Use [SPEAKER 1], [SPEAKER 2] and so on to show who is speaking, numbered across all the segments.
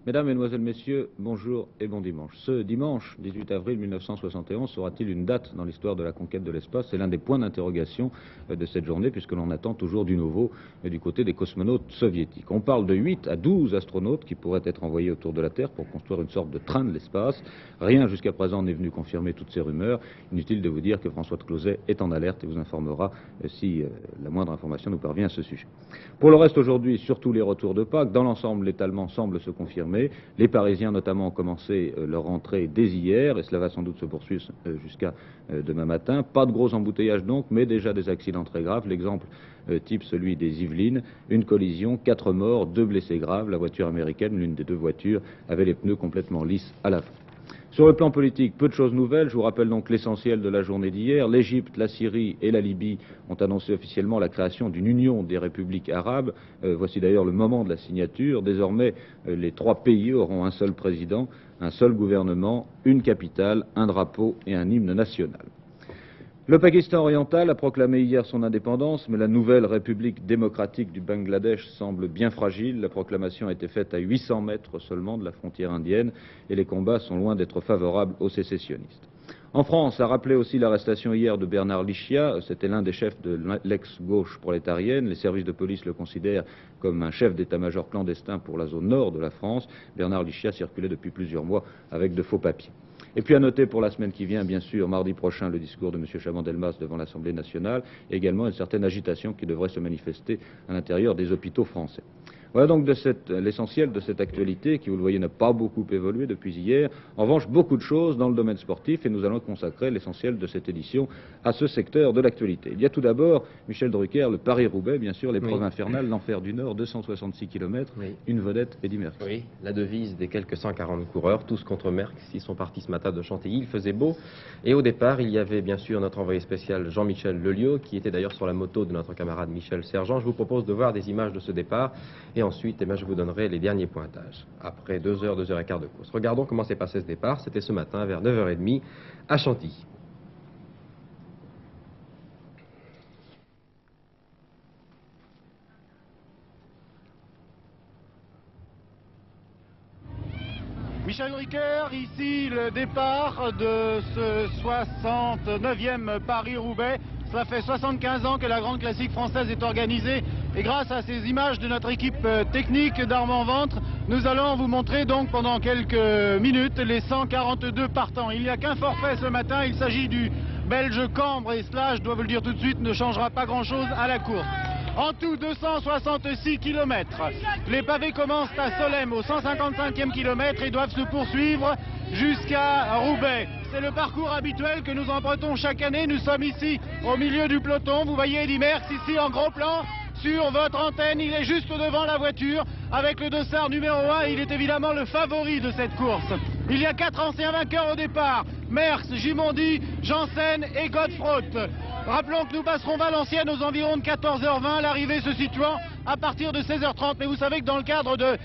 [SPEAKER 1] Mesdames, Mesdemoiselles, Messieurs, bonjour et bon dimanche. Ce dimanche, 18 avril 1971, sera-t-il une date dans l'histoire de la conquête de l'espace? C'est l'un des points d'interrogation de cette journée, puisque l'on attend toujours du nouveau du côté des cosmonautes soviétiques. On parle de 8 à 12 astronautes qui pourraient être envoyés autour de la Terre pour construire une sorte de train de l'espace. Rien jusqu'à présent n'est venu confirmer toutes ces rumeurs. Inutile de vous dire que François de Closet est en alerte et vous informera si la moindre information nous parvient à ce sujet. Pour le reste, aujourd'hui, surtout les retours de Pâques. Dans l'ensemble, l'étalement semble se confirmer. Les Parisiens, notamment, ont commencé leur rentrée dès hier, et cela va sans doute se poursuivre jusqu'à demain matin. Pas de gros embouteillages donc, mais déjà des accidents très graves. L'exemple type celui des Yvelines, une collision, 4 morts, 2 blessés graves. La voiture américaine, l'une des 2 voitures, avait les pneus complètement lisses à l'avant. Sur le plan politique, peu de choses nouvelles. Je vous rappelle donc l'essentiel de la journée d'hier. L'Égypte, la Syrie et la Libye ont annoncé officiellement la création d'une union des républiques arabes. Voici d'ailleurs le moment de la signature. Désormais, les 3 pays auront un seul président, un seul gouvernement, une capitale, un drapeau et un hymne national. Le Pakistan oriental a proclamé hier son indépendance, mais la nouvelle République démocratique du Bangladesh semble bien fragile. La proclamation a été faite à 800 mètres seulement de la frontière indienne et les combats sont loin d'être favorables aux sécessionnistes. En France, a rappelé aussi l'arrestation hier de Bernard Lichia. C'était l'un des chefs de l'ex-gauche prolétarienne. Les services de police le considèrent comme un chef d'état-major clandestin pour la zone nord de la France. Bernard Lichia circulait depuis plusieurs mois avec de faux papiers. Et puis à noter pour la semaine qui vient, bien sûr, mardi prochain, le discours de M. Chaban-Delmas devant l'Assemblée nationale, et également une certaine agitation qui devrait se manifester à l'intérieur des hôpitaux français. Voilà donc l'essentiel de cette actualité qui, vous le voyez, n'a pas beaucoup évolué depuis hier. En revanche, beaucoup de choses dans le domaine sportif et nous allons consacrer l'essentiel de cette édition à ce secteur de l'actualité. Il y a tout d'abord, Michel Drucker, le Paris-Roubaix, bien sûr, l'épreuve infernale, l'enfer du Nord, 266 km, une vedette, Eddy Merckx.
[SPEAKER 2] Oui, la devise des quelques 140 coureurs, tous contre Merckx. Ils sont partis ce matin de Chantilly, il faisait beau. Et au départ, il y avait bien sûr notre envoyé spécial Jean-Michel Leliot, qui était d'ailleurs sur la moto de notre camarade Michel Sergent. Je vous propose de voir des images de ce départ. Et ensuite, je vous donnerai les derniers pointages, après 2 heures, 2 heures et quart de course. Regardons comment s'est passé ce départ. C'était ce matin vers 9h30 à Chantilly.
[SPEAKER 3] Michel Drucker, ici le départ de ce 69e Paris-Roubaix. Cela fait 75 ans que la grande classique française est organisée et grâce à ces images de notre équipe technique d'Armes en Ventre, nous allons vous montrer donc pendant quelques minutes les 142 partants. Il n'y a qu'un forfait ce matin, il s'agit du Belge Cambre et cela, je dois vous le dire tout de suite, ne changera pas grand-chose à la course. En tout, 266 km. Les pavés commencent à Solesmes au 155e kilomètre et doivent se poursuivre jusqu'à Roubaix. C'est le parcours habituel que nous empruntons chaque année. Nous sommes ici au milieu du peloton. Vous voyez Eddy Merckx ici en gros plan sur votre antenne. Il est juste devant la voiture avec le dossard numéro 1. Il est évidemment le favori de cette course. Il y a 4 anciens vainqueurs au départ. Merckx, Gimondi, Janssen et Godefroot. Rappelons que nous passerons Valenciennes aux environs de 14h20, l'arrivée se situant à partir de 16h30. Mais vous savez que dans le cadre de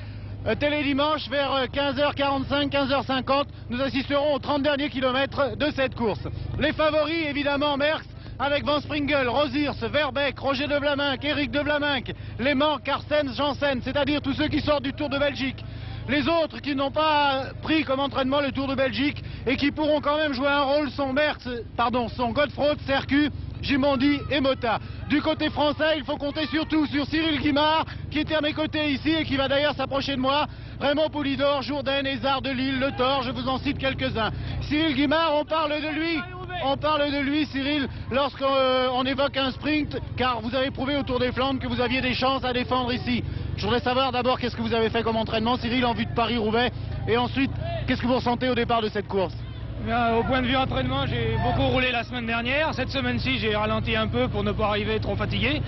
[SPEAKER 3] Télédimanche, vers 15h45, 15h50, nous assisterons aux 30 derniers kilomètres de cette course. Les favoris, évidemment, Merckx, avec Van Springel, Rosiers, Verbeek, Roger de Vlaminck, Eric de Vlaminck, Lehmann, Carstens, Janssen, c'est-à-dire tous ceux qui sortent du Tour de Belgique. Les autres qui n'ont pas pris comme entraînement le Tour de Belgique et qui pourront quand même jouer un rôle sont Godefroot, Sercu, Gimondi et Mota. Du côté français, il faut compter surtout sur Cyril Guimard, qui était à mes côtés ici et qui va d'ailleurs s'approcher de moi. Raymond Poulidor, Jourdain, Hézard de Lille, Le Thor, je vous en cite quelques-uns. Cyril Guimard, on parle de lui, Cyril, lorsqu'on évoque un sprint, car vous avez prouvé au Tour des Flandres que vous aviez des chances à défendre ici. Je voudrais savoir d'abord qu'est-ce que vous avez fait comme entraînement, Cyril, en vue de Paris-Roubaix, et ensuite, qu'est-ce que vous ressentez au départ de cette course?
[SPEAKER 4] Bien, au point de vue entraînement, j'ai beaucoup roulé la semaine dernière. Cette semaine-ci, j'ai ralenti un peu pour ne pas arriver trop fatigué.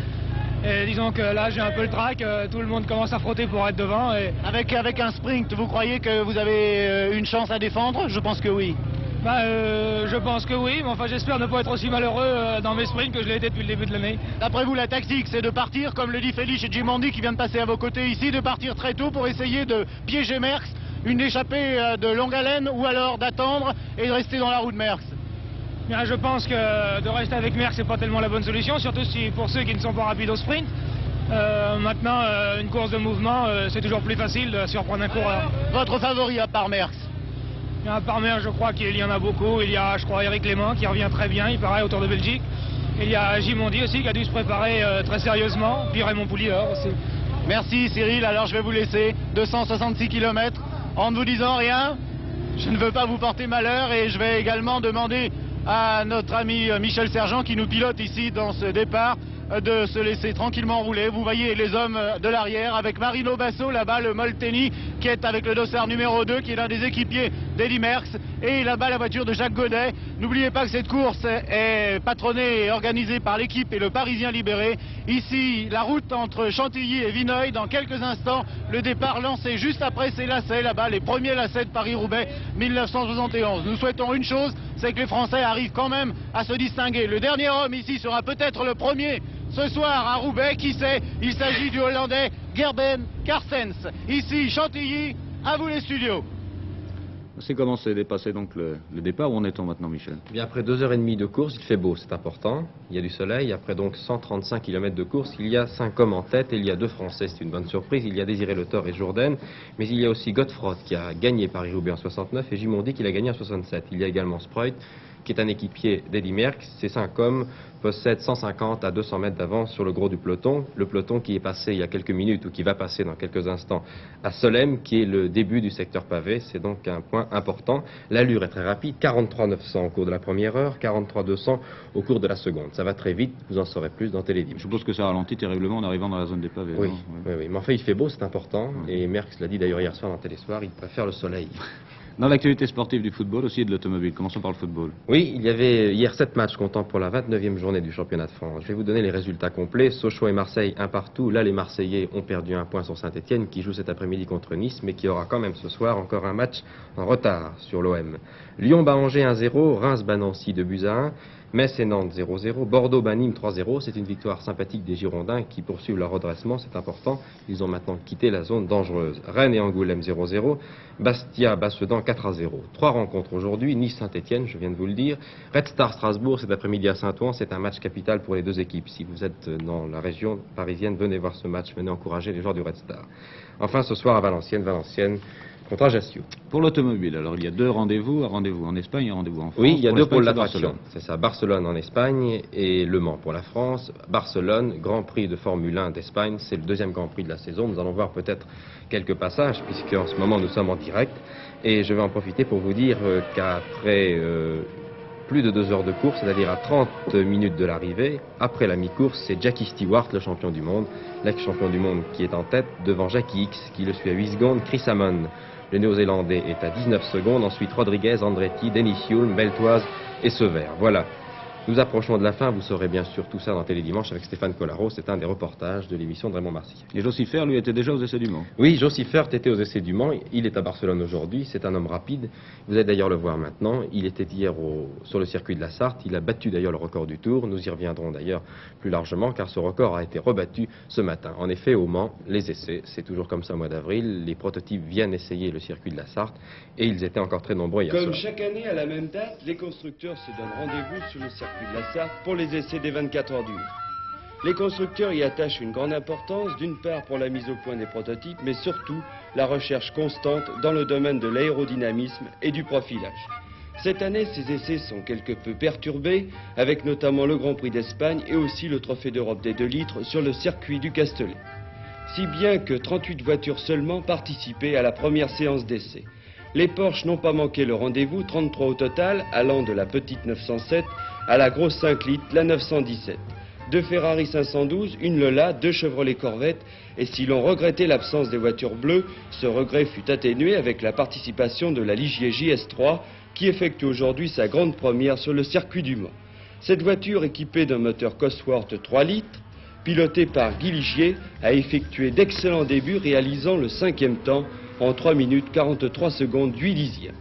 [SPEAKER 4] Et disons que là, j'ai un peu le trac. Tout le monde commence à frotter pour être devant. Et...
[SPEAKER 3] Avec un sprint, vous croyez que vous avez une chance à défendre? Je pense que oui.
[SPEAKER 4] Je pense que oui, mais enfin j'espère ne pas être aussi malheureux dans mes sprints que je l'ai été depuis le début de l'année.
[SPEAKER 3] D'après vous, la tactique, c'est de partir, comme le dit Félix et Gimondi qui vient de passer à vos côtés ici, de partir très tôt pour essayer de piéger Merckx, une échappée de longue haleine, ou alors d'attendre et de rester dans la roue de Merckx?
[SPEAKER 4] Bien, je pense que de rester avec Merckx, c'est pas tellement la bonne solution, surtout si pour ceux qui ne sont pas rapides au sprint. Maintenant, une course de mouvement, c'est toujours plus facile de surprendre un coureur.
[SPEAKER 3] Votre favori à part Merckx?
[SPEAKER 4] À part Merckx, je crois qu'il y en a beaucoup. Il y a, je crois, Eric Clément qui revient très bien, il paraît, au Tour de Belgique. Il y a Gimondi aussi qui a dû se préparer très sérieusement. Puis Raymond Pouliot aussi.
[SPEAKER 3] Merci Cyril, alors je vais vous laisser. 266 km. En ne vous disant rien, je ne veux pas vous porter malheur et je vais également demander à notre ami Michel Sergent qui nous pilote ici dans ce départ de se laisser tranquillement rouler. Vous voyez les hommes de l'arrière avec Marino Basso là-bas, le Molteni qui est avec le dossard numéro 2 qui est l'un des équipiers d'Eddy Merckx, et là-bas la voiture de Jacques Godet. N'oubliez pas que cette course est patronnée et organisée par l'équipe et le Parisien Libéré. Ici la route entre Chantilly et Vineuil, dans quelques instants le départ lancé juste après ces lacets là-bas, les premiers lacets de Paris-Roubaix 1971. Nous souhaitons une chose, c'est que les Français arrivent quand même à se distinguer. Le dernier homme ici sera peut-être le premier ce soir à Roubaix, qui sait? Il s'agit du Hollandais Gerben Carstens. Ici Chantilly, à vous les studios.
[SPEAKER 1] C'est comment s'est dépassé donc le départ, où en est-on maintenant, Michel?
[SPEAKER 2] Bien, après 2h30 de course, il fait beau, c'est important. Il y a du soleil. Après donc 135 km de course, il y a 5 hommes en tête et il y a 2 Français, c'est une bonne surprise. Il y a Désiré Le Thor et Jourdain, mais il y a aussi Godefroth qui a gagné Paris-Roubaix en 69 et Gimondi qui l'a gagné en 67. Il y a également Spreut qui est un équipier d'Eddy Merckx. Ces 5 hommes possèdent 150 à 200 mètres d'avance sur le gros du peloton. Le peloton qui est passé il y a quelques minutes ou qui va passer dans quelques instants à Solesmes, qui est le début du secteur pavé. C'est donc un point important. L'allure est très rapide, 43 900 au cours de la première heure, 43 200 au cours de la seconde. Ça va très vite, vous en saurez plus dans Télédim.
[SPEAKER 1] Je suppose que ça ralentit terriblement en arrivant dans la zone des pavés.
[SPEAKER 2] Oui,
[SPEAKER 1] non?
[SPEAKER 2] oui. Mais enfin il fait beau, c'est important. Et Merckx l'a dit d'ailleurs hier soir dans Télésoir, il préfère le soleil.
[SPEAKER 1] Dans l'actualité sportive du football aussi et de l'automobile, commençons par le football.
[SPEAKER 2] Oui, il y avait hier 7 matchs comptant pour la 29e journée du championnat de France. Je vais vous donner les résultats complets. Sochaux et Marseille, un partout. Là, les Marseillais ont perdu un point sur Saint-Etienne, qui joue cet après-midi contre Nice, mais qui aura quand même ce soir encore un match en retard sur l'OM. Lyon bat Angers 1-0, Reims bat Nancy 2-1. Metz et Nantes 0-0, Bordeaux bat Nîmes 3-0, c'est une victoire sympathique des Girondins qui poursuivent leur redressement, c'est important, ils ont maintenant quitté la zone dangereuse. Rennes et Angoulême 0-0, Bastia bat Sedan 4-0. 3 rencontres aujourd'hui, Nice-Saint-Etienne, je viens de vous le dire, Red Star Strasbourg cet après-midi à Saint-Ouen, c'est un match capital pour les deux équipes. Si vous êtes dans la région parisienne, venez voir ce match, venez encourager les joueurs du Red Star. Enfin ce soir à Valenciennes contre Ajaccio.
[SPEAKER 1] Pour l'automobile, alors il y a 2 rendez-vous, un rendez-vous en Espagne et un rendez-vous en France.
[SPEAKER 2] Oui, il y a
[SPEAKER 1] pour
[SPEAKER 2] 2 pôles
[SPEAKER 1] l'Espagne,
[SPEAKER 2] d'attraction. C'est ça, Barcelone en Espagne et Le Mans pour la France. Barcelone, Grand Prix de Formule 1 d'Espagne, c'est le 2e Grand Prix de la saison. Nous allons voir peut-être quelques passages, puisqu'en ce moment nous sommes en direct. Et je vais en profiter pour vous dire qu'après plus de 2 heures de course, c'est-à-dire à 30 minutes de l'arrivée, après la mi-course, c'est Jackie Stewart, le champion du monde, l'ex-champion du monde qui est en tête, devant Jackie X, qui le suit à 8 secondes, Chris Amon. Le Néo-Zélandais est à 19 secondes, ensuite Rodriguez, Andretti, Denis Hulme, Beltoise et Sever. Voilà. Nous approchons de la fin, vous saurez bien sûr tout ça dans Télédimanche avec Stéphane Collaro, c'est un des reportages de l'émission de Raymond Marcy.
[SPEAKER 1] Et Jossifer, lui, était déjà aux essais du Mans.
[SPEAKER 2] Oui, Jossifer était aux essais du Mans, il est à Barcelone aujourd'hui, c'est un homme rapide, vous allez d'ailleurs le voir maintenant, il était hier sur le circuit de la Sarthe, il a battu d'ailleurs le record du Tour, nous y reviendrons d'ailleurs plus largement car ce record a été rebattu ce matin. En effet, au Mans, les essais, c'est toujours comme ça au mois d'avril, les prototypes viennent essayer le circuit de la Sarthe et ils étaient encore très nombreux hier soir.
[SPEAKER 5] Comme chaque année à la même date, les constructeurs se donnent rendez-vous sur le circuit de la Sarthe pour les essais des 24 heures du Mans. Les constructeurs y attachent une grande importance, d'une part pour la mise au point des prototypes, mais surtout la recherche constante dans le domaine de l'aérodynamisme et du profilage. Cette année, ces essais sont quelque peu perturbés, avec notamment le Grand Prix d'Espagne et aussi le Trophée d'Europe des 2 litres sur le circuit du Castellet. Si bien que 38 voitures seulement participaient à la première séance d'essais. Les Porsche n'ont pas manqué le rendez-vous, 33 au total, allant de la petite 907 à la grosse 5 litres, la 917. 2 Ferrari 512, une Lola, 2 Chevrolet Corvette, et si l'on regrettait l'absence des voitures bleues, ce regret fut atténué avec la participation de la Ligier JS3, qui effectue aujourd'hui sa grande première sur le circuit du Mans. Cette voiture, équipée d'un moteur Cosworth 3 litres, pilotée par Guy Ligier, a effectué d'excellents débuts, réalisant le 5e temps en 3 minutes 43 secondes 8 dixièmes.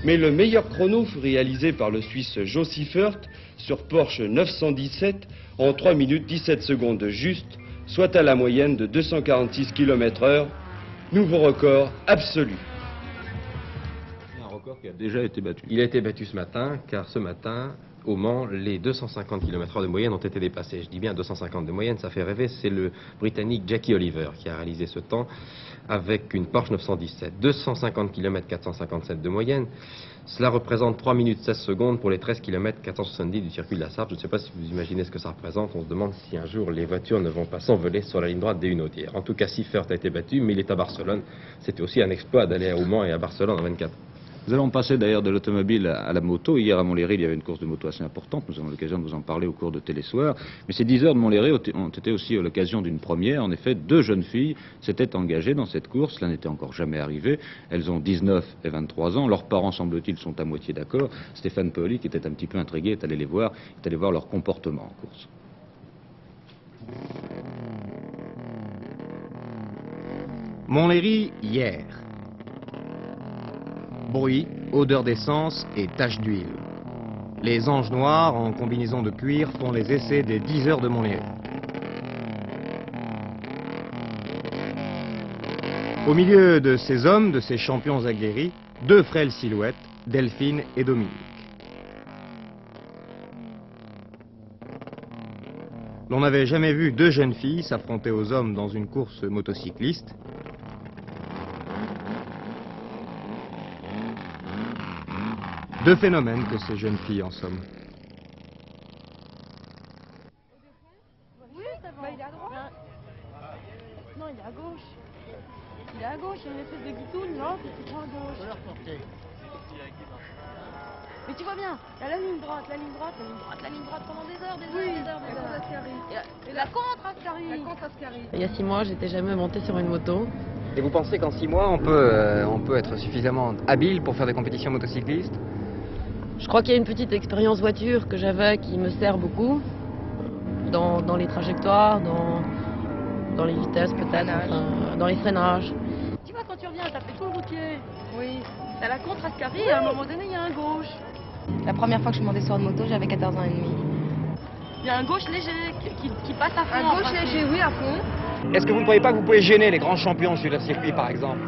[SPEAKER 5] Mais le meilleur chrono fut réalisé par le Suisse Jo Siffert sur Porsche 917 en 3 minutes 17 secondes juste, soit à la moyenne de 246 km/h. Nouveau record absolu.
[SPEAKER 1] Un record qui a déjà été battu.
[SPEAKER 2] Il a été battu ce matin, car ce matin, au Mans, les 250 km/h de moyenne ont été dépassés. Je dis bien 250 de moyenne, ça fait rêver. C'est le Britannique Jackie Oliver qui a réalisé ce temps avec une Porsche 917. 250 km 457 de moyenne. Cela représente 3 minutes 16 secondes pour les 13 km 470 du circuit de la Sarthe. Je ne sais pas si vous imaginez ce que ça représente. On se demande si un jour les voitures ne vont pas s'envoler sur la ligne droite des Hunaudières. En tout cas, Seifert a été battu, mais il est à Barcelone. C'était aussi un exploit d'aller au Mans et à Barcelone en 24 ans.
[SPEAKER 1] Nous allons passer d'ailleurs de l'automobile à la moto. Hier à Montlhéry, il y avait une course de moto assez importante. Nous avons l'occasion de vous en parler au cours de Télésoir. Mais ces 10 heures de Montlhéry ont été aussi l'occasion d'une première. En effet, 2 jeunes filles s'étaient engagées dans cette course. Cela n'était encore jamais arrivé. Elles ont 19 et 23 ans. Leurs parents, semble-t-il, sont à moitié d'accord. Stéphane Paoli, qui était un petit peu intrigué, est allé les voir, est allé voir leur comportement en course.
[SPEAKER 6] Montlhéry, hier. Bruit, odeur d'essence et taches d'huile. Les anges noirs en combinaison de cuir font les essais des 10 heures de Montlhéry. Au milieu de ces hommes, de ces champions aguerris, 2 frêles silhouettes, Delphine et Dominique. L'on n'avait jamais vu 2 jeunes filles s'affronter aux hommes dans une course motocycliste. Deux phénomènes que ces jeunes filles en somme.
[SPEAKER 7] Oui, ça va. Il est à droite. Non, il est à gauche. Il est à gauche, il y a une espèce de guitoune, non? C'est tout à gauche. Mais tu vois bien, il y a la ligne droite, la ligne droite, la ligne droite, la ligne droite pendant des heures, des heures. Et la contre-Ascari. La contre-Ascari.
[SPEAKER 8] Il y a 6 mois, j'étais jamais montée sur une moto.
[SPEAKER 6] Et vous pensez qu'en 6 mois, on peut être suffisamment habile pour faire des compétitions motocyclistes?
[SPEAKER 8] Je crois qu'il y a une petite expérience voiture que j'avais qui me sert beaucoup dans les trajectoires, dans les vitesses peut-être, enfin, dans les freinages.
[SPEAKER 7] Tu vois, quand tu reviens, t'as fait tout le routier. Oui. T'as la contre-Ascari et à un moment donné, il y a un gauche.
[SPEAKER 9] La première fois que je suis montée sur une moto, j'avais 14 ans et demi.
[SPEAKER 7] Il y a un gauche léger qui passe à fond.
[SPEAKER 9] Un gauche léger, oui, à fond.
[SPEAKER 6] Est-ce que vous ne croyez pas que vous pouvez gêner les grands champions sur le circuit, par exemple?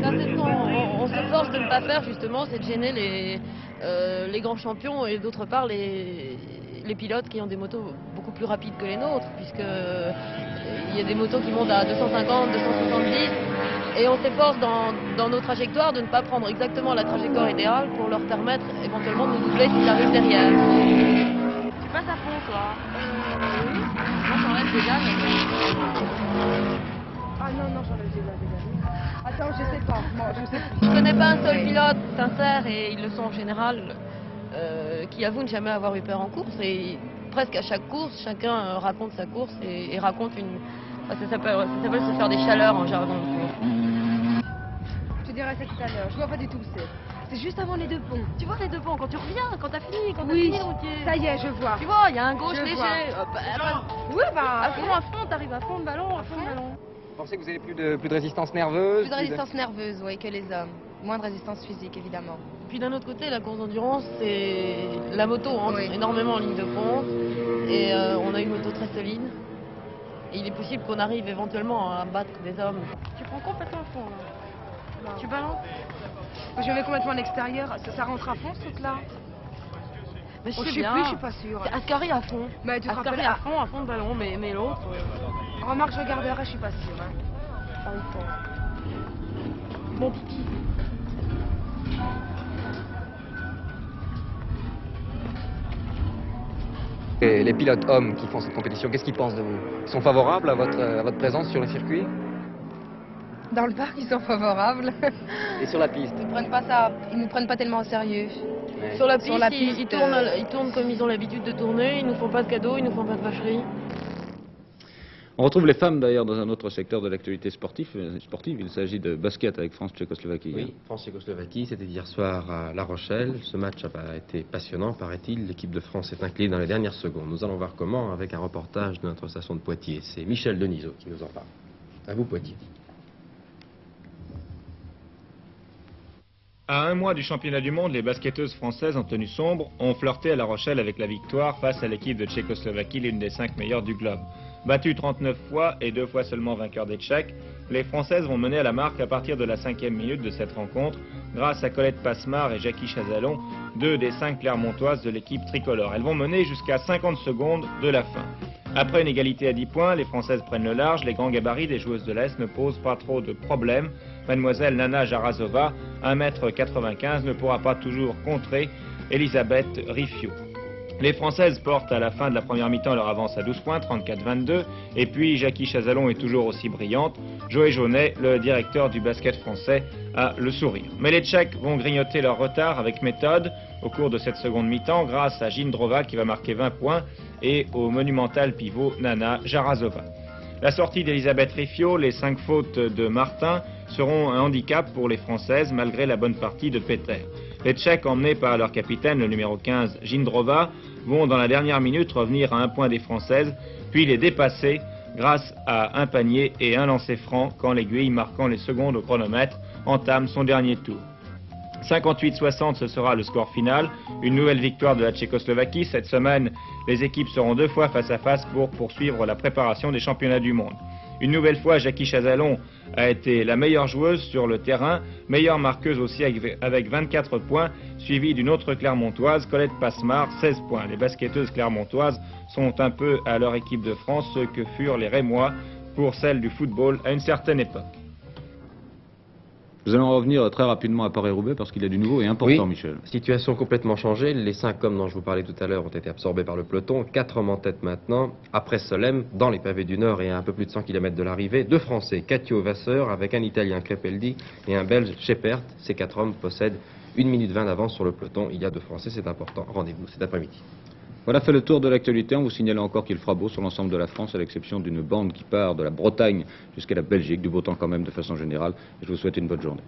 [SPEAKER 8] Ça, c'est ce qu'on s'efforce de ne pas faire justement, c'est de gêner les grands champions et d'autre part les pilotes qui ont des motos beaucoup plus rapides que les nôtres, puisque il y a des motos qui montent à 250, 270 et on s'efforce dans nos trajectoires de ne pas prendre exactement la trajectoire idéale pour leur permettre éventuellement de nous doubler s'ils arrivent derrière.
[SPEAKER 7] Tu passes à fond, toi?
[SPEAKER 8] Oui. Moi j'enlève déjà,
[SPEAKER 9] Ah non, j'enlève déjà. Attends, je sais pas. Bon, je sais plus.
[SPEAKER 8] Je connais pas un seul pilote sincère, et ils le sont en général, qui avoue ne jamais avoir eu peur en course. Et presque à chaque course, chacun raconte sa course et raconte une... Enfin, ça s'appelle se faire des chaleurs en jargon de course.
[SPEAKER 9] Je te dirai ça tout à l'heure. Je vois pas du tout où c'est. C'est juste avant les 2 ponts.
[SPEAKER 7] Tu vois les 2 ponts, quand tu reviens, quand t'as fini,
[SPEAKER 9] Oui,
[SPEAKER 7] le routier.
[SPEAKER 9] ça y est, je vois.
[SPEAKER 7] Tu vois, il y a un gauche
[SPEAKER 9] Je
[SPEAKER 7] léger.
[SPEAKER 9] vois. Oui, bah,
[SPEAKER 7] À fond, t'arrives à fond de ballon, à fond de ballon.
[SPEAKER 6] Vous pensez que vous avez plus de résistance nerveuse?
[SPEAKER 9] plus de résistance nerveuse, oui, que les hommes. Moins de résistance physique, évidemment.
[SPEAKER 8] Puis d'un autre côté, la course d'endurance, c'est la moto entre énormément en ligne de compte, et on a une moto très solide. Et il est possible qu'on arrive éventuellement à battre des hommes.
[SPEAKER 7] Tu prends complètement à fond, là. Tu balances?
[SPEAKER 9] Je vais complètement à l'extérieur. Ça rentre à fond, ce truc-là?
[SPEAKER 8] Mais
[SPEAKER 9] Je sais plus, je suis pas sûre.
[SPEAKER 8] Ascari à fond.
[SPEAKER 9] Mais tu te
[SPEAKER 8] Ascari
[SPEAKER 9] rappelles
[SPEAKER 8] à fond de ballon, mais l'autre...
[SPEAKER 9] Remarque, je regarderai, je suis pas sûre. Hein.
[SPEAKER 8] Bon pipi.
[SPEAKER 6] Et les pilotes hommes qui font cette compétition, qu'est-ce qu'ils pensent de vous? Ils sont favorables à votre présence sur le circuit?
[SPEAKER 9] Dans le parc, ils sont favorables.
[SPEAKER 6] Et sur la piste?
[SPEAKER 9] Ils nous prennent pas tellement au sérieux.
[SPEAKER 6] Ouais.
[SPEAKER 8] Sur la piste,
[SPEAKER 9] ils
[SPEAKER 8] ils tournent comme ils ont l'habitude de tourner, ils nous font pas de cadeaux, ils nous font pas de vacherie.
[SPEAKER 1] On retrouve les femmes d'ailleurs dans un autre secteur de l'actualité sportive. Il s'agit de basket avec France-Tchécoslovaquie.
[SPEAKER 2] Oui, France-Tchécoslovaquie, c'était hier soir à La Rochelle. Ce match a été passionnant, paraît-il. L'équipe de France s'est inclinée dans les dernières secondes. Nous allons voir comment avec un reportage de notre station de Poitiers. C'est Michel Denisot qui nous en parle. À vous, Poitiers.
[SPEAKER 10] À un mois du championnat du monde, les basketteuses françaises en tenue sombre ont flirté à La Rochelle avec la victoire face à l'équipe de Tchécoslovaquie, l'une des 5 meilleures du globe. Battues 39 fois et 2 fois seulement vainqueurs des Tchèques, les Françaises vont mener à la marque à partir de la 5e minute de cette rencontre grâce à Colette Passemard et Jackie Chazalon, 2 des 5 Clermontoises de l'équipe tricolore. Elles vont mener jusqu'à 50 secondes de la fin. Après une égalité à 10 points, les Françaises prennent le large. Les grands gabarits des joueuses de l'Est ne posent pas trop de problèmes. Mademoiselle Nana Jarazova, 1,95 m, ne pourra pas toujours contrer Elisabeth Riffiot. Les Françaises portent à la fin de la première mi-temps leur avance à 12 points, 34-22. Et puis Jackie Chazalon est toujours aussi brillante. Joël Jaunet, le directeur du basket français, a le sourire. Mais les Tchèques vont grignoter leur retard avec méthode au cours de cette seconde mi-temps grâce à Jindrova qui va marquer 20 points et au monumental pivot Nana Jarazova. La sortie d'Elisabeth Riffiot, les 5 fautes de Martin seront un handicap pour les Françaises malgré la bonne partie de Peter. Les Tchèques, emmenés par leur capitaine, le numéro 15, Jindrova, vont dans la dernière minute revenir à 1 point des Françaises, puis les dépasser grâce à un panier et un lancer franc quand l'aiguille marquant les secondes au chronomètre entame son dernier tour. 58-60, ce sera le score final. Une nouvelle victoire de la Tchécoslovaquie. Cette semaine, les équipes seront 2 fois face à face pour poursuivre la préparation des championnats du monde. Une nouvelle fois, Jackie Chazalon a été la meilleure joueuse sur le terrain, meilleure marqueuse aussi avec 24 points, suivie d'une autre Clermontoise, Colette Passemard, 16 points. Les basketteuses clermontoises sont un peu à leur équipe de France ce que furent les Rémois pour celle du football à une certaine époque.
[SPEAKER 1] Nous allons revenir très rapidement à Paris-Roubaix parce qu'il y a du nouveau et important,
[SPEAKER 2] oui,
[SPEAKER 1] Michel.
[SPEAKER 2] Situation complètement changée. Les 5 hommes dont je vous parlais tout à l'heure ont été absorbés par le peloton. 4 hommes en tête maintenant. Après Solem, dans les pavés du Nord et à un peu plus de 100 km de l'arrivée, 2 Français, Catio Vasseur avec un Italien Crepeldi et un Belge Scheppert. Ces 4 hommes possèdent 1 minute 20 d'avance sur le peloton. Il y a 2 Français, c'est important. Rendez-vous cet après-midi.
[SPEAKER 1] Voilà fait le tour de l'actualité. On vous signale encore qu'il fera beau sur l'ensemble de la France, à l'exception d'une bande qui part de la Bretagne jusqu'à la Belgique. Du beau temps quand même de façon générale. Je vous souhaite une bonne journée.